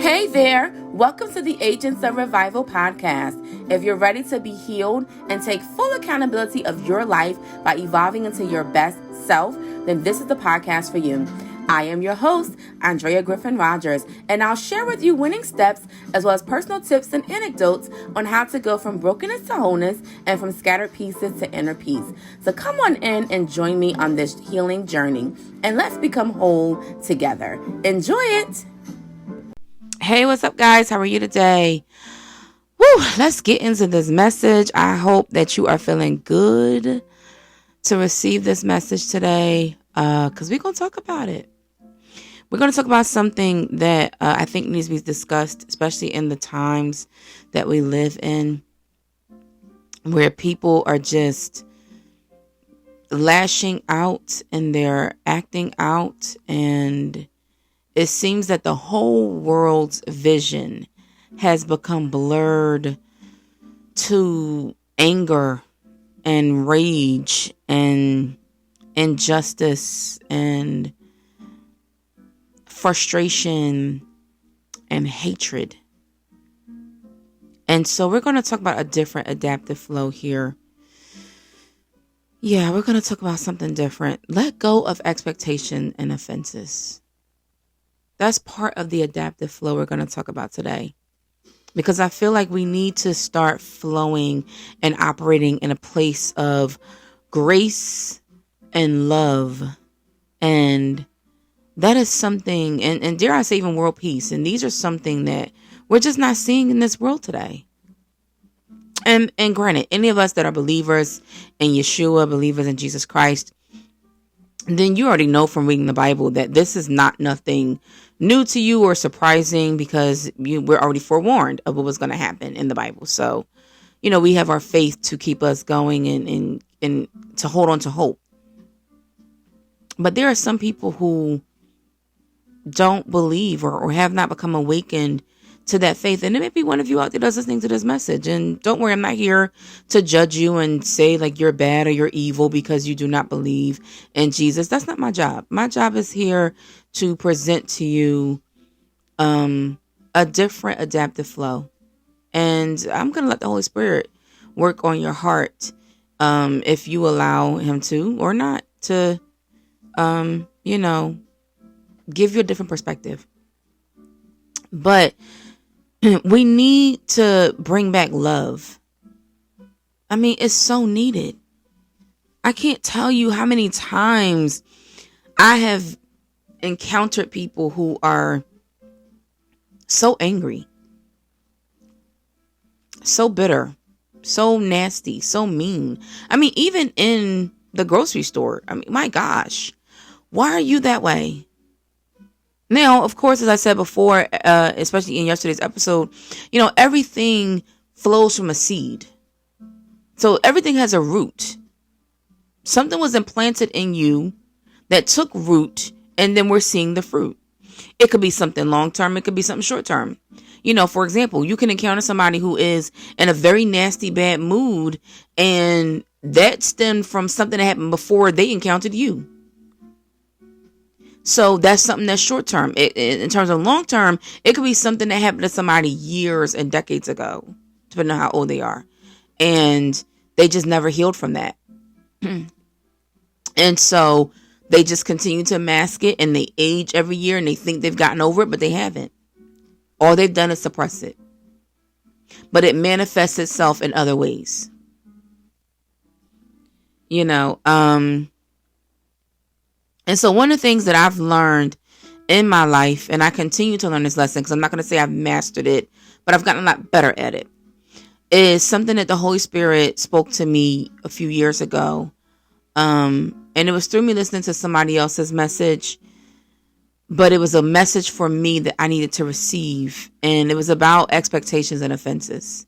Hey there, welcome to the Agents of Revival podcast. If you're ready to be healed and take full accountability of your life by evolving into your best self, then this is the podcast for you. I am your host, Andrea Griffin Rogers, and I'll share with you winning steps as well as personal tips and anecdotes on how to go from brokenness to wholeness and from scattered pieces to inner peace. So come on in and join me on this healing journey, and let's become whole together. Enjoy it. Hey, what's up, guys? How are you today? Let's get into this message. I hope that you are feeling good to receive this message today, because we're going to talk about it. We're going to talk about something that I think needs to be discussed, especially in the times that we live in, where people are just lashing out and they're acting out, and it seems that the whole world's vision has become blurred to anger and rage and injustice and frustration and hatred. And so we're going to talk about a different adaptive flow here. Yeah, we're going to talk about something different. Let go of expectation and offenses. That's part of the adaptive flow we're going to talk about today. Because I feel like we need to start flowing and operating in a place of grace and love. And that is something, and dare I say even world peace. And these are something that we're just not seeing in this world today. And granted, any of us that are believers in Yeshua, believers in Jesus Christ, then you already know from reading the Bible that this is not nothing new to you or surprising, because we're already forewarned of what was going to happen in the Bible. So, we have our faith to keep us going and to hold on to hope. But there are some people who don't believe or have not become awakened to that faith. And there may be one of you out there that's listening to this message. And don't worry, I'm not here to judge you and say like you're bad or you're evil because you do not believe in Jesus. That's not my job. My job is here to present to you a different adaptive flow. And I'm going to let the Holy Spirit work on your heart if you allow him to, or not, to, give you a different perspective. But we need to bring back love. I mean, it's so needed. I can't tell you how many times I have encountered people who are so angry, so bitter, so nasty, so mean. I mean, even in the grocery store. I mean, my gosh, why are you that way? Now, of course, as I said before, especially in yesterday's episode, everything flows from a seed. So everything has a root. Something was implanted in you that took root, and then we're seeing the fruit. It could be something long-term. It could be something short-term. For example, you can encounter somebody who is in a very nasty, bad mood, and that stemmed from something that happened before they encountered you. So that's something that's short term. In terms of long term, it could be something that happened to somebody years and decades ago, depending on how old they are. And they just never healed from that. And so they just continue to mask it, and they age every year, and they think they've gotten over it, but they haven't. All they've done is suppress it. But it manifests itself in other ways. And so one of the things that I've learned in my life, and I continue to learn this lesson, because I'm not going to say I've mastered it, but I've gotten a lot better at it, is something that the Holy Spirit spoke to me a few years ago. And it was through me listening to somebody else's message, but it was a message for me that I needed to receive. And it was about expectations and offenses.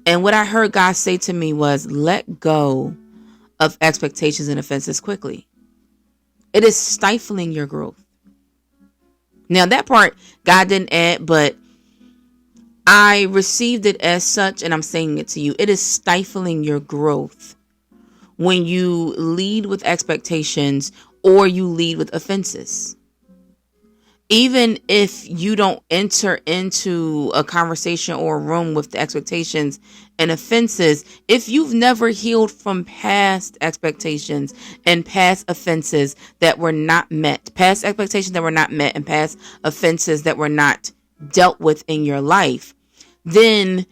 And what I heard God say to me was, let go of expectations and offenses quickly. It is stifling your growth. Now, that part God didn't add, but I received it as such, and I'm saying it to you. It is stifling your growth when you lead with expectations or you lead with offenses. Even if you don't enter into a conversation or a room with the expectations and offenses, if you've never healed from past expectations and past offenses that were not met, past expectations that were not met and past offenses that were not dealt with in your life, then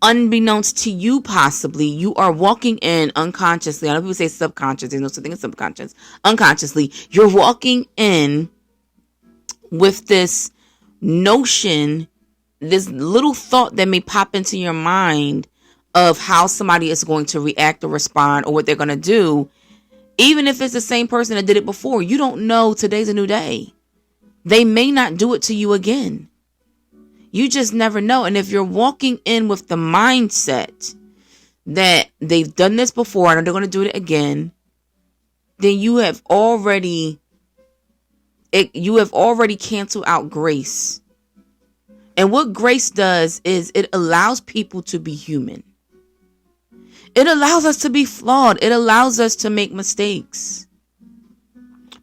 unbeknownst to you, possibly, you are walking in unconsciously. I know people say subconscious. There's no such thing as subconscious. Unconsciously, you're walking in with this notion, this little thought that may pop into your mind of how somebody is going to react or respond or what they're going to do. Even if it's the same person that did it before, you don't know today's a new day. They may not do it to you again. You just never know. And if you're walking in with the mindset that they've done this before and they're going to do it again, then you have already canceled out grace. And what grace does is it allows people to be human. It allows us to be flawed. It allows us to make mistakes.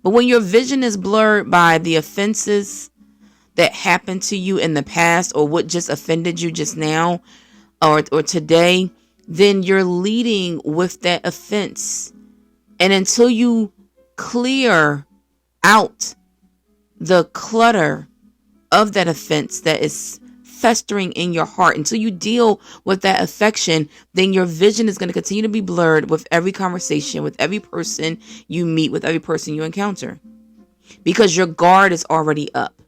But when your vision is blurred by the offenses that happened to you in the past or what just offended you just now or today, then you're leading with that offense. And until you clear out the clutter of that offense that is festering in your heart, until you deal with that affection, then your vision is going to continue to be blurred with every conversation, with every person you meet, with every person you encounter. Because your guard is already up,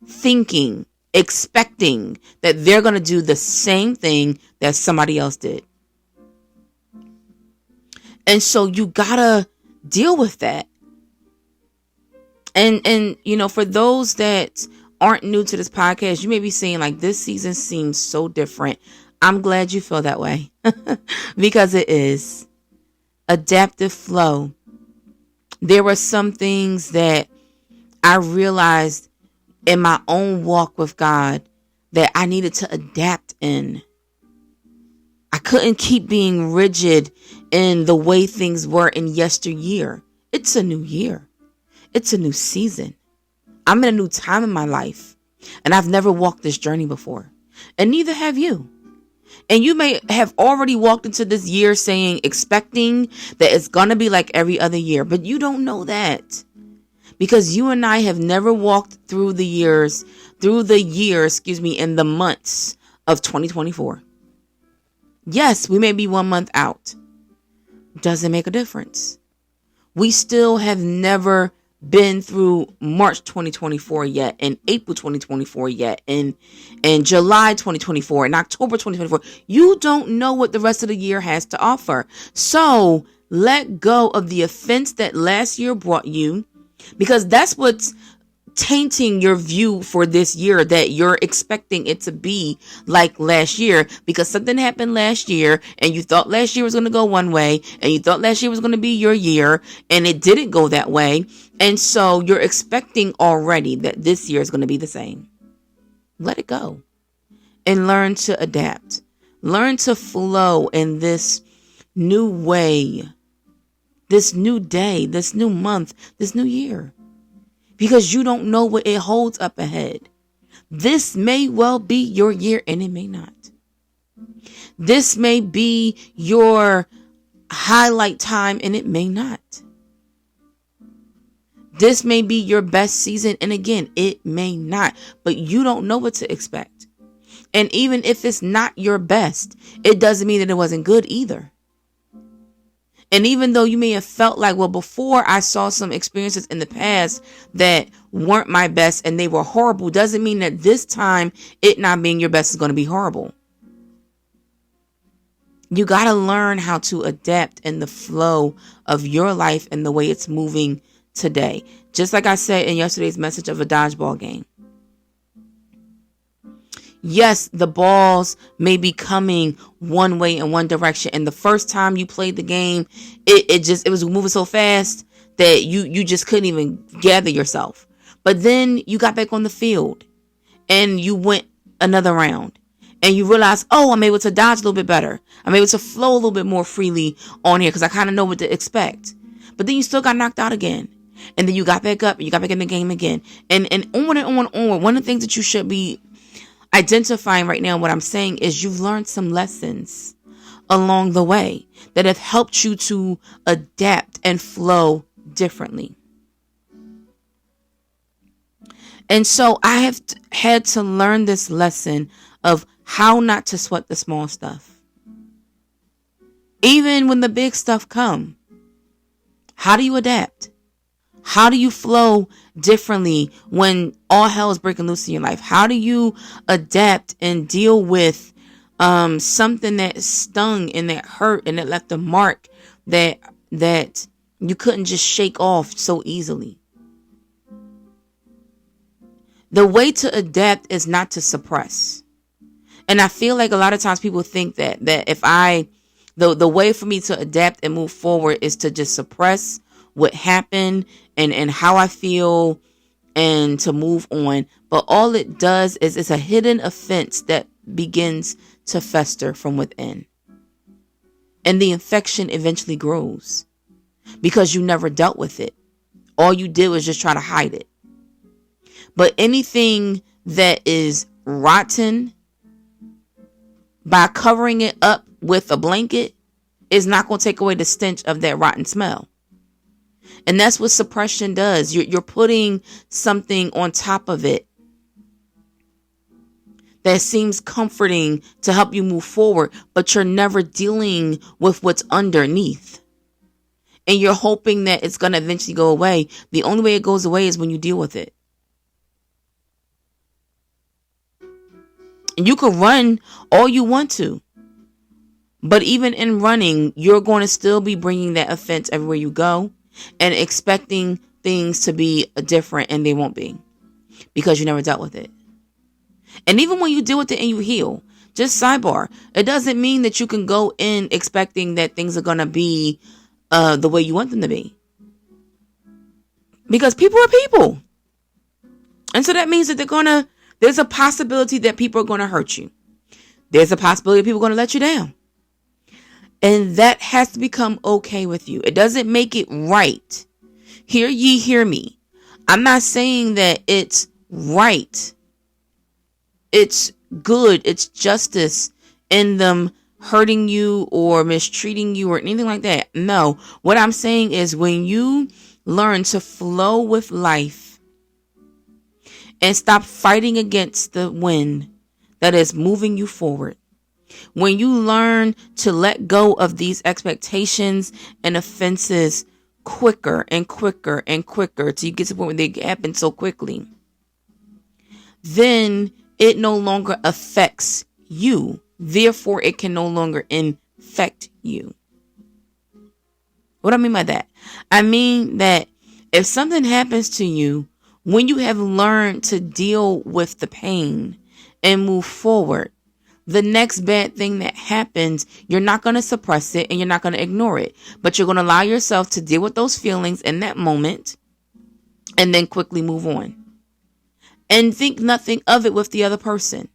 thinking, expecting that they're going to do the same thing that somebody else did. And so you gotta deal with that. And you know, for those that aren't new to this podcast, you may be saying like, this season seems so different. I'm glad you feel that way because it is. Adaptive flow. There were some things that I realized in my own walk with God that I needed to adapt in. I couldn't keep being rigid in the way things were in yesteryear. It's a new year. It's a new season. I'm in a new time in my life, and I've never walked this journey before, and neither have you. And you may have already walked into this year expecting that it's going to be like every other year, but you don't know that because you and I have never walked through the year, in the months of 2024. Yes, we may be 1 month out. Doesn't make a difference. We still have never been through March 2024 yet, and April 2024 yet, and July 2024, and October 2024. You don't know what the rest of the year has to offer. So let go of the offense that last year brought you, because that's what's tainting your view for this year, that you're expecting it to be like last year because something happened last year and you thought last year was going to go one way and you thought last year was going to be your year and it didn't go that way. And so you're expecting already that this year is going to be the same. Let it go and learn to adapt. Learn to flow in this new way, this new day, this new month, this new year. Because you don't know what it holds up ahead. This may well be your year and it may not. This may be your highlight time and it may not. This may be your best season and again, it may not. But you don't know what to expect. And even if it's not your best, it doesn't mean that it wasn't good either. And even though you may have felt like, well, before I saw some experiences in the past that weren't my best and they were horrible, doesn't mean that this time it not being your best is going to be horrible. You got to learn how to adapt in the flow of your life and the way it's moving today. Just like I said in yesterday's message of a dodgeball game. Yes, the balls may be coming one way in one direction. And the first time you played the game, it was moving so fast that you just couldn't even gather yourself. But then you got back on the field and you went another round and you realized, oh, I'm able to dodge a little bit better. I'm able to flow a little bit more freely on here because I kind of know what to expect. But then you still got knocked out again. And then you got back up and you got back in the game again. And on and on and on. One of the things that you should be identifying right now, what I'm saying is you've learned some lessons along the way that have helped you to adapt and flow differently. And so I have had to learn this lesson of how not to sweat the small stuff. Even when the big stuff come, how do you adapt? How do you flow differently when all hell is breaking loose in your life? How do you adapt and deal with something that stung and that hurt and that left a mark that you couldn't just shake off so easily? The way to adapt is not to suppress. And I feel like a lot of times people think that if the way for me to adapt and move forward is to just suppress what happened and how I feel and to move on. But all it does is it's a hidden offense that begins to fester from within. And the infection eventually grows because you never dealt with it. All you did was just try to hide it. But anything that is rotten, by covering it up with a blanket, is not going to take away the stench of that rotten smell. And that's what suppression does. You're putting something on top of it that seems comforting to help you move forward, but you're never dealing with what's underneath. And you're hoping that it's going to eventually go away. The only way it goes away is when you deal with it. And you can run all you want to. But even in running, you're going to still be bringing that offense everywhere you go and expecting things to be different, and they won't be because you never dealt with it. And even when you deal with it and you heal, just sidebar, it doesn't mean that you can go in expecting that things are going to be the way you want them to be. Because people are people. And so that means that there's a possibility that people are going to hurt you. There's a possibility people are going to let you down. And that has to become okay with you. It doesn't make it right. Hear ye, hear me. I'm not saying that it's right. It's good. It's justice in them hurting you or mistreating you or anything like that. No, what I'm saying is when you learn to flow with life and stop fighting against the wind that is moving you forward, when you learn to let go of these expectations and offenses quicker and quicker and quicker till you get to the point where they happen so quickly, then it no longer affects you. Therefore, it can no longer infect you. What do I mean by that? I mean that if something happens to you, when you have learned to deal with the pain and move forward, the next bad thing that happens, you're not going to suppress it and you're not going to ignore it, but you're going to allow yourself to deal with those feelings in that moment and then quickly move on and think nothing of it with the other person.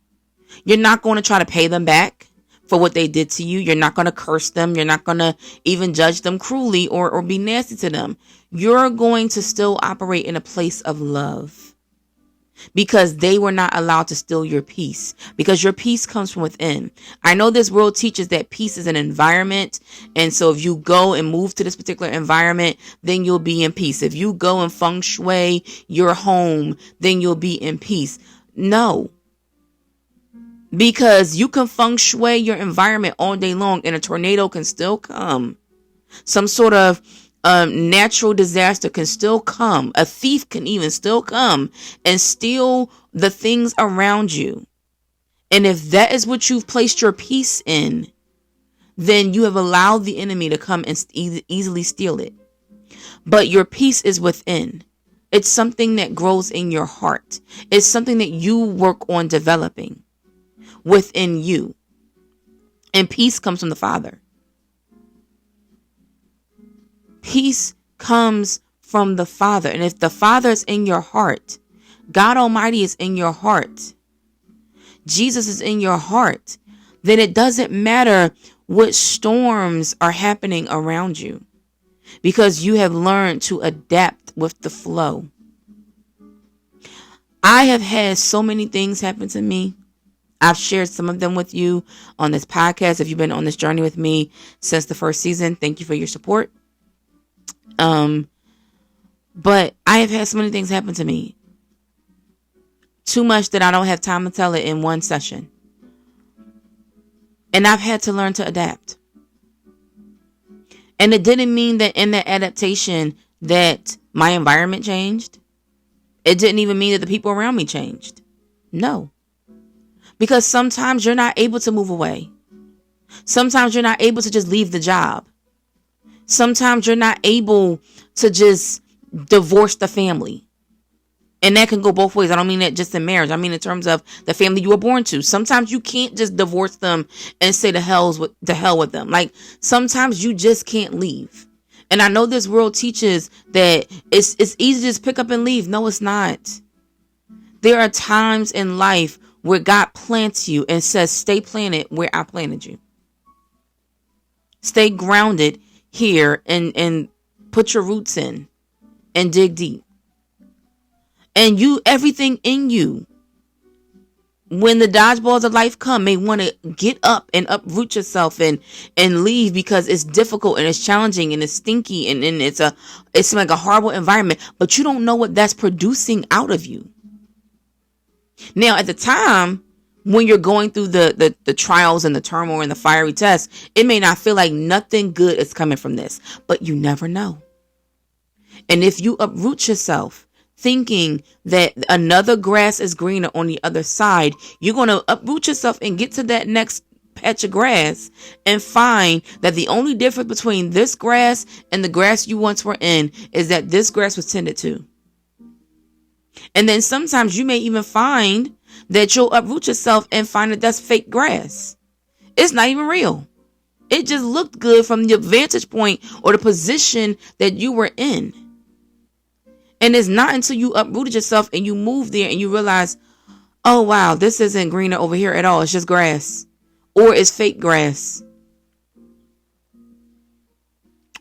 You're not going to try to pay them back for what they did to you. You're not going to curse them. You're not going to even judge them cruelly or be nasty to them. You're going to still operate in a place of love. Because they were not allowed to steal your peace. Because your peace comes from within. I know this world teaches that peace is an environment. And so if you go and move to this particular environment, then you'll be in peace. If you go and feng shui your home, then you'll be in peace. No. Because you can feng shui your environment all day long and a tornado can still come. Some sort of natural disaster can still come. A thief can even still come and steal the things around you. And if that is what you've placed your peace in, then you have allowed the enemy to come and easily steal it. But your peace is within. It's something that grows in your heart. It's something that you work on developing within you. And peace comes from the Father. Peace comes from the Father. And if the Father is in your heart, God Almighty is in your heart, Jesus is in your heart, then it doesn't matter what storms are happening around you. because you have learned to adapt with the flow. I have had so many things happen to me. I've shared some of them with you on this podcast. If you've been on this journey with me since the first season, thank you for your support. But I have had so many things happen to me. Too much that I don't have time to tell it in one session. And I've had to learn to adapt. And it didn't mean that in that adaptation that my environment changed. It didn't even mean that the people around me changed. No. Because sometimes you're not able to move away. Sometimes you're not able to just leave the job. Sometimes you're not able to just divorce the family. And that can go both ways. I don't mean that just in marriage. I mean in terms of the family you were born to. Sometimes you can't just divorce them and say the hell with them. Like sometimes you just can't leave. And I know this world teaches that it's easy to just pick up and leave. No, it's not. There are times in life where God plants you and says, stay planted where I planted you. Stay grounded here and put your roots in and dig deep. And everything in you, when the dodgeballs of life come, may want to get up and uproot yourself and leave because it's difficult and it's challenging and it's stinky and it's like a horrible environment, but you don't know what that's producing out of you. Now, at the time when you're going through the trials and the turmoil and the fiery tests, it may not feel like nothing good is coming from this, but you never know. And if you uproot yourself thinking that another grass is greener on the other side, you're going to uproot yourself and get to that next patch of grass and find that the only difference between this grass and the grass you once were in is that this grass was tended to. And then sometimes you may even find that you'll uproot yourself and find that that's fake grass. It's not even real. It just looked good from the vantage point or the position that you were in. And it's not until you uprooted yourself and you move there and you realize, oh, wow, this isn't greener over here at all. It's just grass, or it's fake grass.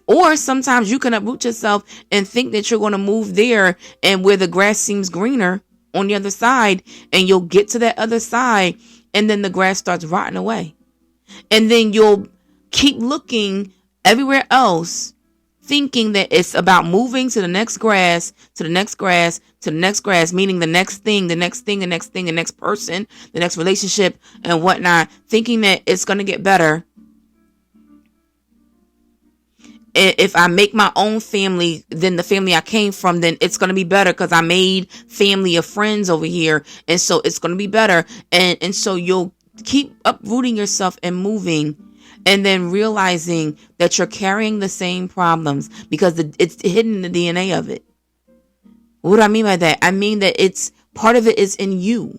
Or sometimes you can uproot yourself and think that you're going to move there and where the grass seems greener on the other side, and you'll get to that other side and then the grass starts rotting away. And then you'll keep looking everywhere else, thinking that it's about moving to the next grass, to the next grass, to the next grass, meaning the next thing, the next thing, the next thing, the next person, the next relationship and whatnot, thinking that it's going to get better. If I make my own family than the family I came from, then it's going to be better because I made family of friends over here. And so it's going to be better. And so you'll keep uprooting yourself and moving, and then realizing that you're carrying the same problems because it's hidden in the DNA of it. What do I mean by that? I mean that it's part of it is in you.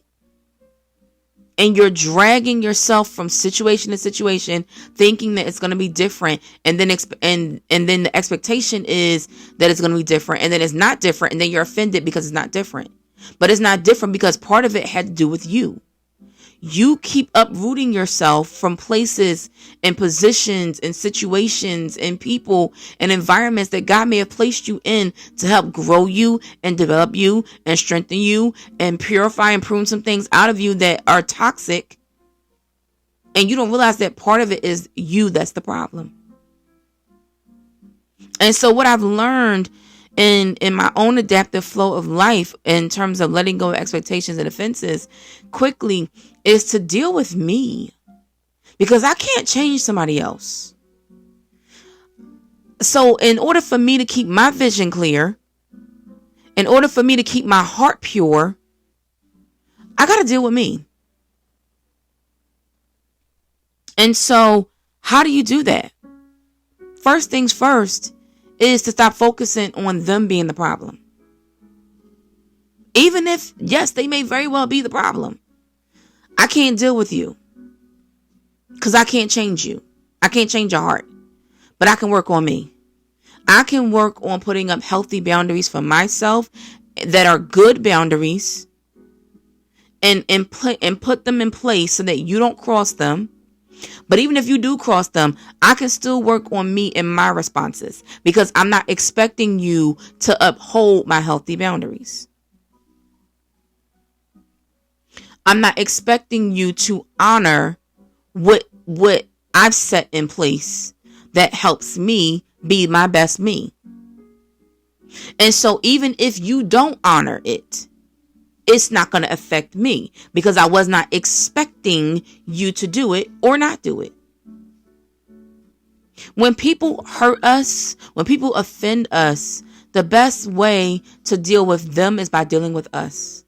And you're dragging yourself from situation to situation, thinking that it's going to be different. And then and then the expectation is that it's going to be different. And then it's not different. And then you're offended because it's not different. But it's not different because part of it had to do with you. You keep uprooting yourself from places and positions and situations and people and environments that God may have placed you in to help grow you and develop you and strengthen you and purify and prune some things out of you that are toxic. And you don't realize that part of it is you that's the problem. And so what I've learned in my own adaptive flow of life in terms of letting go of expectations and offenses quickly is to deal with me, because I can't change somebody else. So in order for me to keep my vision clear, in order for me to keep my heart pure, I got to deal with me. And so how do you do that? First things first is to stop focusing on them being the problem. Even if, yes, they may very well be the problem. I can't deal with you because I can't change you. I can't change your heart, but I can work on me. I can work on putting up healthy boundaries for myself that are good boundaries and put them in place so that you don't cross them. But even if you do cross them, I can still work on me and my responses because I'm not expecting you to uphold my healthy boundaries. I'm not expecting you to honor what I've set in place that helps me be my best me. And so even if you don't honor it, it's not going to affect me because I was not expecting you to do it or not do it. When people hurt us, when people offend us, the best way to deal with them is by dealing with us.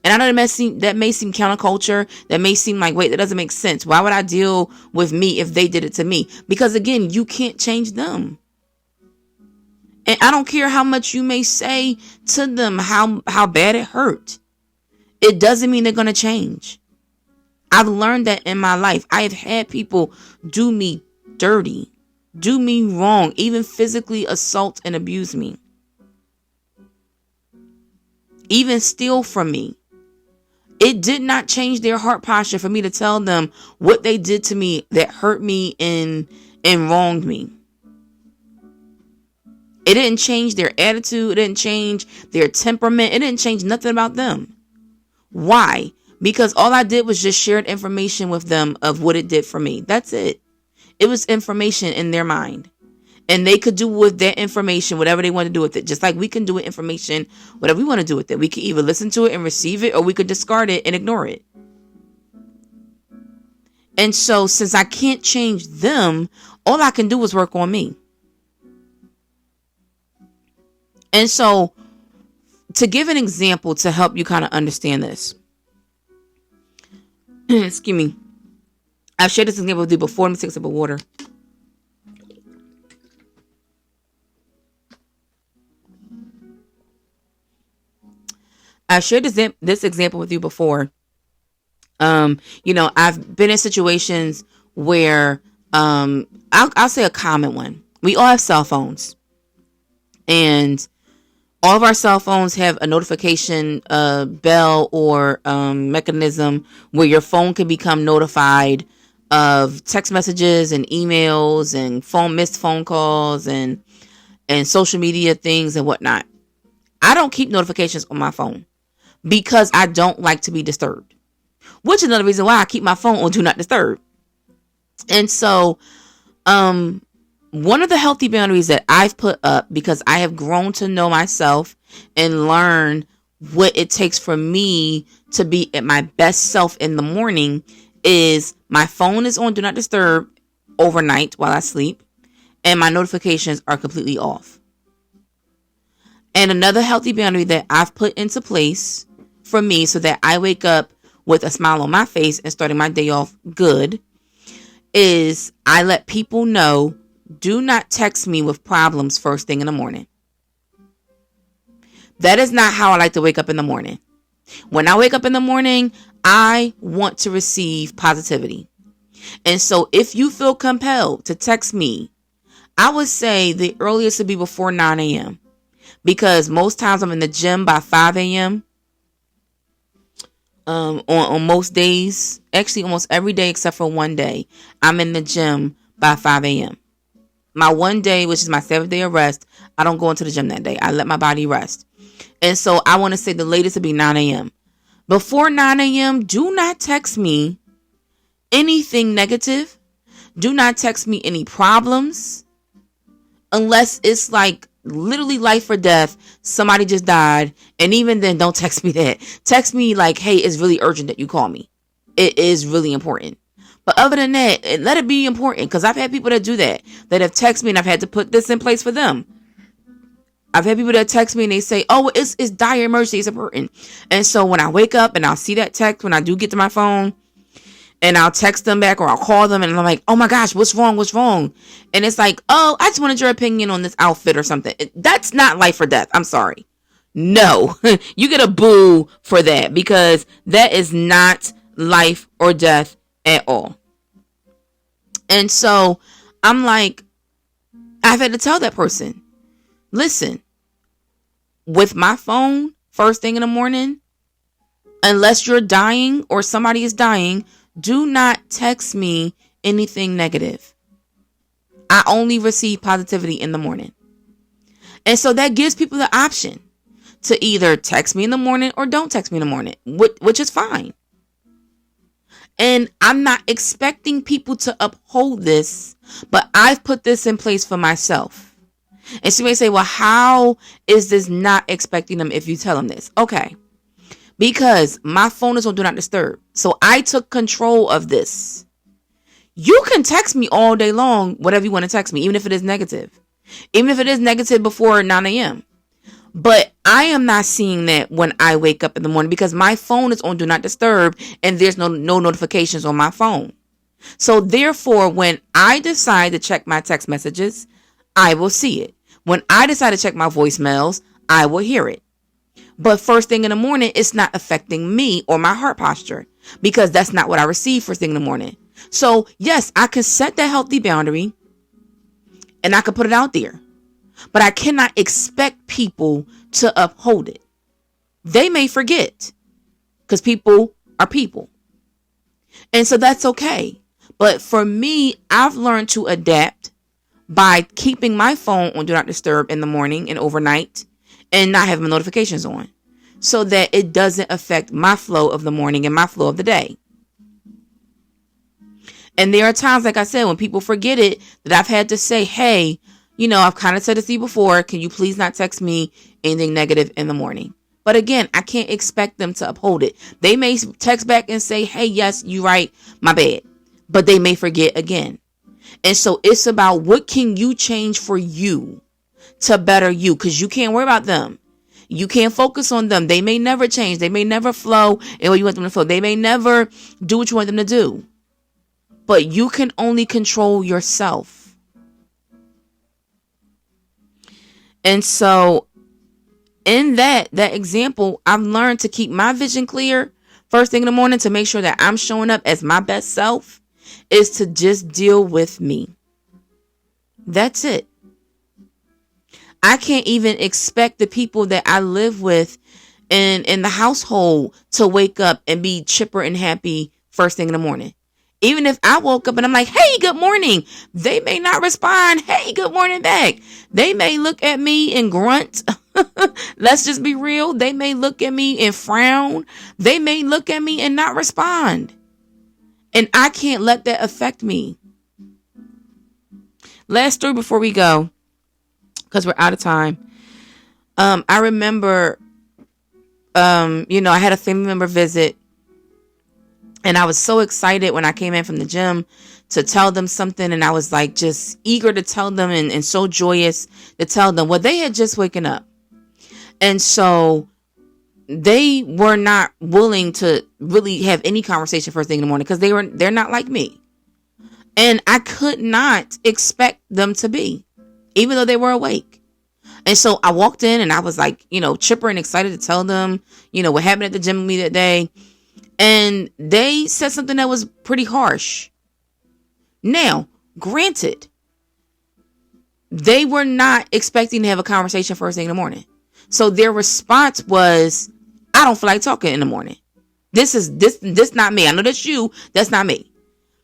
And I know that may seem counterculture. That may seem like, wait, that doesn't make sense. Why would I deal with me if they did it to me? Because again, you can't change them. And I don't care how much you may say to them how bad it hurt. It doesn't mean they're going to change. I've learned that in my life. I have had people do me dirty, do me wrong, even physically assault and abuse me, even steal from me. It did not change their heart posture for me to tell them what they did to me that hurt me and wronged me. It didn't change their attitude. It didn't change their temperament. It didn't change nothing about them. Why? Because all I did was just shared information with them of what it did for me. That's it. It was information in their mind. And they could do with that information whatever they want to do with it. Just like we can do with information whatever we want to do with it. We can either listen to it and receive it, or we could discard it and ignore it. And so since I can't change them, all I can do is work on me. And so to give an example to help you kind of understand this. Excuse me. I've shared this example with you before. Let me take a sip of water. I've shared this example with you before. I've been in situations where I'll say a common one. We all have cell phones. And all of our cell phones have a notification bell or mechanism where your phone can become notified of text messages and emails and missed phone calls and social media things and whatnot. I don't keep notifications on my phone because I don't like to be disturbed, which is another reason why I keep my phone on Do Not Disturb. And so, one of the healthy boundaries that I've put up, because I have grown to know myself and learn what it takes for me to be at my best self in the morning, is my phone is on Do Not Disturb overnight while I sleep, and my notifications are completely off. And another healthy boundary that I've put into place for me so that I wake up with a smile on my face and starting my day off good is I let people know, do not text me with problems first thing in the morning. That is not how I like to wake up in the morning. When I wake up in the morning, I want to receive positivity. And so if you feel compelled to text me, I would say the earliest would be before 9 a.m. Because most times I'm in the gym by 5 a.m. On most days, actually almost every day except for one day, I'm in the gym by 5 a.m. My one day, which is my 7th day of rest, I don't go into the gym that day. I let my body rest. And so I want to say the latest would be 9 a.m. Before 9 a.m., do not text me anything negative. Do not text me any problems. Unless it's like literally life or death. Somebody just died. And even then, don't text me that. Text me like, hey, it's really urgent that you call me. It is really important. But other than that, let it be important. Because I've had people that do that have texted me and I've had to put this in place for them. I've had people that text me and they say, oh, it's dire emergency. It's important. And so when I wake up and I'll see that text when I do get to my phone, and I'll text them back or I'll call them and I'm like, oh my gosh, what's wrong? What's wrong? And it's like, oh, I just wanted your opinion on this outfit or something. That's not life or death. I'm sorry. No, you get a boo for that because that is not life or death at all. And so I'm like, I've had to tell that person, listen, with my phone first thing in the morning, unless you're dying or somebody is dying, do not text me anything negative. I only receive positivity in the morning. And so that gives people the option to either text me in the morning or don't text me in the morning, which is fine. And I'm not expecting people to uphold this, but I've put this in place for myself. And so you may say, well, how is this not expecting them if you tell them this? Okay. Because my phone is on Do Not Disturb. So I took control of this. You can text me all day long, whatever you want to text me, even if it is negative. Even if it is negative before 9 a.m. But I am not seeing that when I wake up in the morning because my phone is on Do Not Disturb and there's no notifications on my phone. So therefore, when I decide to check my text messages, I will see it. When I decide to check my voicemails, I will hear it. But first thing in the morning, it's not affecting me or my heart posture because that's not what I receive first thing in the morning. So yes, I can set that healthy boundary and I can put it out there. But I cannot expect people to uphold it. They may forget because people are people. And so that's okay. But for me, I've learned to adapt by keeping my phone on Do Not Disturb in the morning and overnight and not having notifications on so that it doesn't affect my flow of the morning and my flow of the day. And there are times, like I said, when people forget it, that I've had to say, hey, I've kind of said this to you before. Can you please not text me anything negative in the morning? But again, I can't expect them to uphold it. They may text back and say, hey, yes, you're right. My bad. But they may forget again. And so it's about what can you change for you to better you? Because you can't worry about them. You can't focus on them. They may never change. They may never flow in what you want them to flow. They may never do what you want them to do. But you can only control yourself. And so in that example, I've learned to keep my vision clear first thing in the morning to make sure that I'm showing up as my best self is to just deal with me. That's it. I can't even expect the people that I live with in the household to wake up and be chipper and happy first thing in the morning. Even if I woke up and I'm like, hey, good morning, they may not respond. Hey, good morning back. They may look at me and grunt. Let's just be real. They may look at me and frown. They may look at me and not respond. And I can't let that affect me. Last story before we go, because we're out of time. I remember, I had a family member visit. And I was so excited when I came in from the gym to tell them something. And I was like just eager to tell them and so joyous to tell them. Well, they had just waken up. And so they were not willing to really have any conversation first thing in the morning because they're not like me. And I could not expect them to be, even though they were awake. And so I walked in and I was like, chipper and excited to tell them, what happened at the gym with me that day. And they said something that was pretty harsh. Now, granted, they were not expecting to have a conversation first thing in the morning. So their response was, I don't feel like talking in the morning. This not me. I know that's you. That's not me.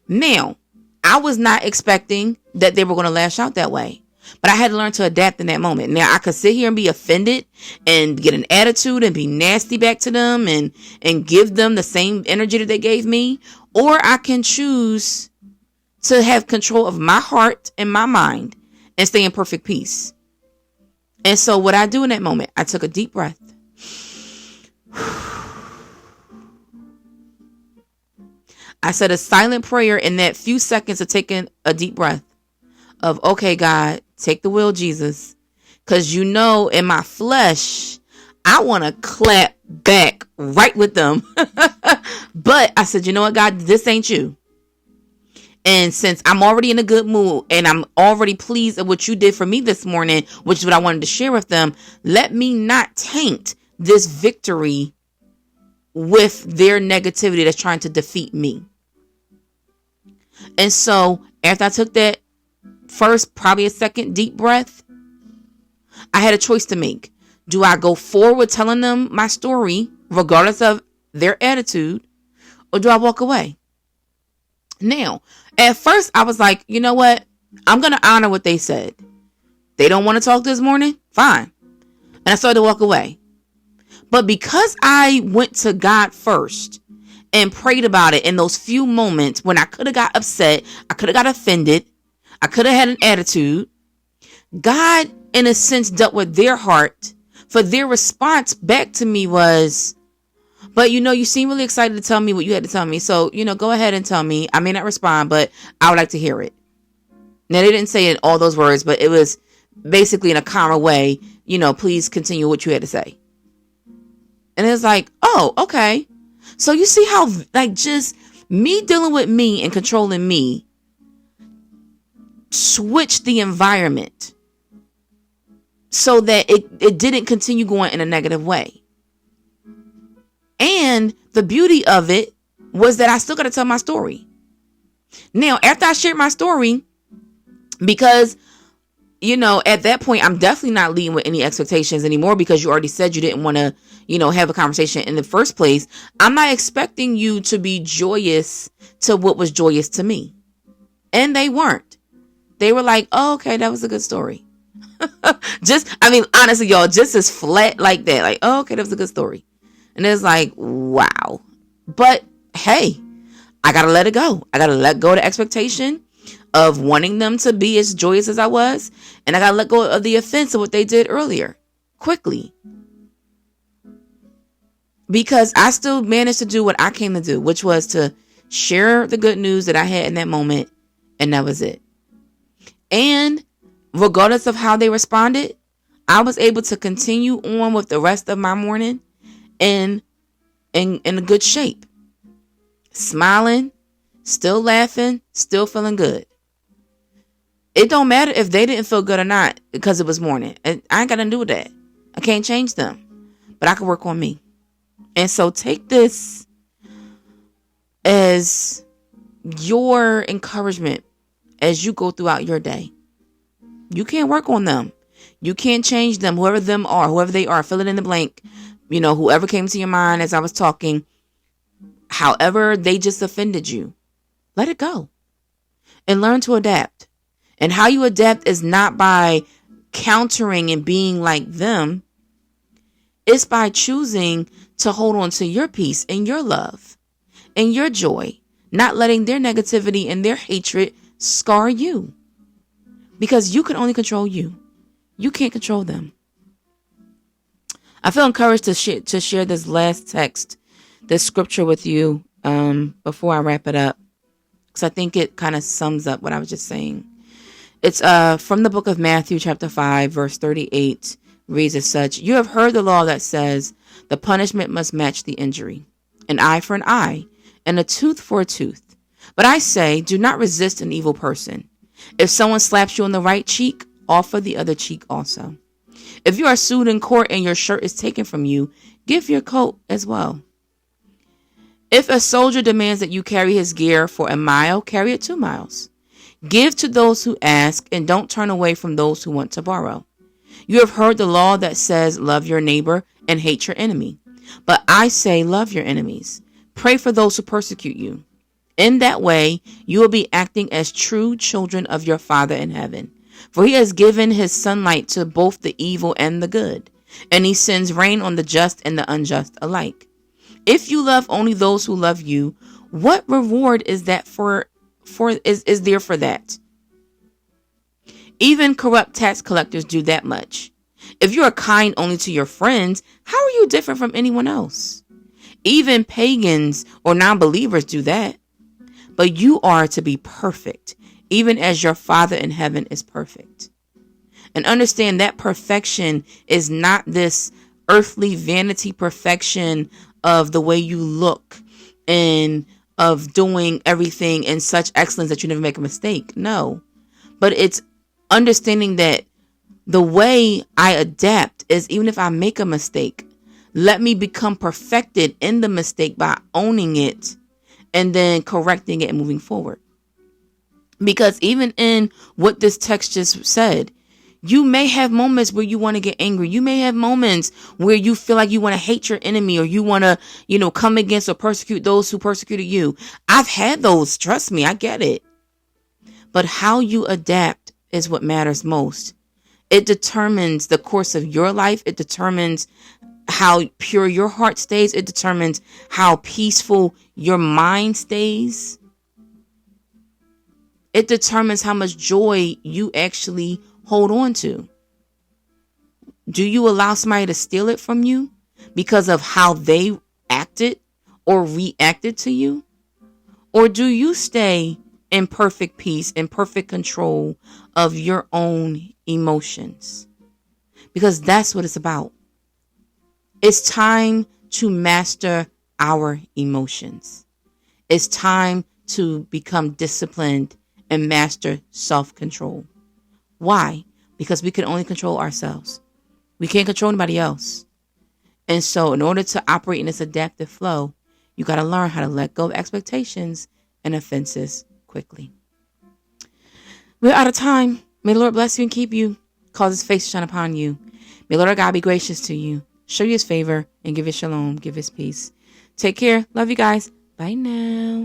Now, I was not expecting that they were going to lash out that way. But I had to learn to adapt in that moment. Now, I could sit here and be offended and get an attitude and be nasty back to them and give them the same energy that they gave me. Or I can choose to have control of my heart and my mind and stay in perfect peace. And so what I do in that moment, I took a deep breath. I said a silent prayer in that few seconds of taking a deep breath of, okay, God, take the wheel, Jesus. Because in my flesh, I want to clap back right with them. But I said, you know what, God, this ain't you. And since I'm already in a good mood and I'm already pleased at what you did for me this morning, which is what I wanted to share with them, let me not taint this victory with their negativity that's trying to defeat me. And so after I took that first, probably a second deep breath, I had a choice to make. Do I go forward telling them my story, regardless of their attitude, or do I walk away? Now, at first I was like, you know what? I'm going to honor what they said. They don't want to talk this morning? Fine. And I started to walk away. But because I went to God first and prayed about it in those few moments when I could have got upset, I could have got offended, I could have had an attitude, God, in a sense, dealt with their heart. For their response back to me was, but you seem really excited to tell me what you had to tell me. So, go ahead and tell me. I may not respond, but I would like to hear it. Now, they didn't say it in all those words, but it was basically in a calmer way, please continue what you had to say. And it's like, oh, okay. So you see how, just me dealing with me and controlling me switched the environment so that it didn't continue going in a negative way. And the beauty of it was that I still got to tell my story. Now, after I shared my story, because, at that point, I'm definitely not leading with any expectations anymore, because you already said you didn't want to, have a conversation in the first place. I'm not expecting you to be joyous to what was joyous to me. And they weren't. They were like, oh, okay, that was a good story. Honestly, y'all, just as flat like that. Like, oh, okay, that was a good story. And it's like, wow. But hey, I got to let it go. I got to let go of the expectation of wanting them to be as joyous as I was. And I got to let go of the offense of what they did earlier quickly. Because I still managed to do what I came to do, which was to share the good news that I had in that moment. And that was it. And regardless of how they responded, I was able to continue on with the rest of my morning in a good shape. Smiling, still laughing, still feeling good. It don't matter if they didn't feel good or not because it was morning. I ain't got to do with that. I can't change them. But I can work on me. And so take this as your encouragement as you go throughout your day. You can't work on them. You can't change them, whoever they are, fill it in the blank. Whoever came to your mind as I was talking, however they just offended you, let it go and learn to adapt. And how you adapt is not by countering and being like them. It's by choosing to hold on to your peace and your love and your joy, not letting their negativity and their hatred scar you. Because you can only control you. You can't control them. I feel encouraged to share this last text, this scripture with you before I wrap it up, because I think it kind of sums up what I was just saying. It's from the book of Matthew, chapter 5, verse 38, reads as such: "You have heard the law that says the punishment must match the injury, an eye for an eye, and a tooth for a tooth. But I say, do not resist an evil person. If someone slaps you on the right cheek, offer the other cheek also. If you are sued in court and your shirt is taken from you, give your coat as well. If a soldier demands that you carry his gear for a mile, carry it 2 miles. Give to those who ask, and don't turn away from those who want to borrow. You have heard the law that says, love your neighbor and hate your enemy. But I say, love your enemies. Pray for those who persecute you. In that way, you will be acting as true children of your Father in heaven. For he has given his sunlight to both the evil and the good, and he sends rain on the just and the unjust alike. If you love only those who love you, what reward is that is there for that? Even corrupt tax collectors do that much. If you are kind only to your friends, how are you different from anyone else? Even pagans or non-believers do that. But you are to be perfect, even as your Father in heaven is perfect. And understand that perfection is not this earthly vanity perfection of the way you look and of doing everything in such excellence that you never make a mistake. No, but it's understanding that the way I adapt is, even if I make a mistake, let me become perfected in the mistake by owning it and then correcting it and moving forward. Because even in what this text just said, You may have moments where you want to get angry. You may have moments where you feel like you want to hate your enemy, or you want to, come against or persecute those who persecuted you. I've had those. Trust me, I get it. But how you adapt is what matters most. It determines the course of your life. It determines how pure your heart stays. It determines how peaceful your mind stays. It determines how much joy you actually hold on to. Do you allow somebody to steal it from you because of how they acted or reacted to you? Or do you stay in perfect peace, in perfect control of your own emotions? Because that's what it's about. It's time to master our emotions. It's time to become disciplined and master self-control. Why? Because we can only control ourselves. We can't control anybody else. And so in order to operate in this adaptive flow, you got to learn how to let go of expectations and offenses quickly. We're out of time. May the Lord bless you and keep you. Cause his face to shine upon you. May the Lord our God be gracious to you. Show you his favor and give his shalom. Give his peace. Take care. Love you guys. Bye now.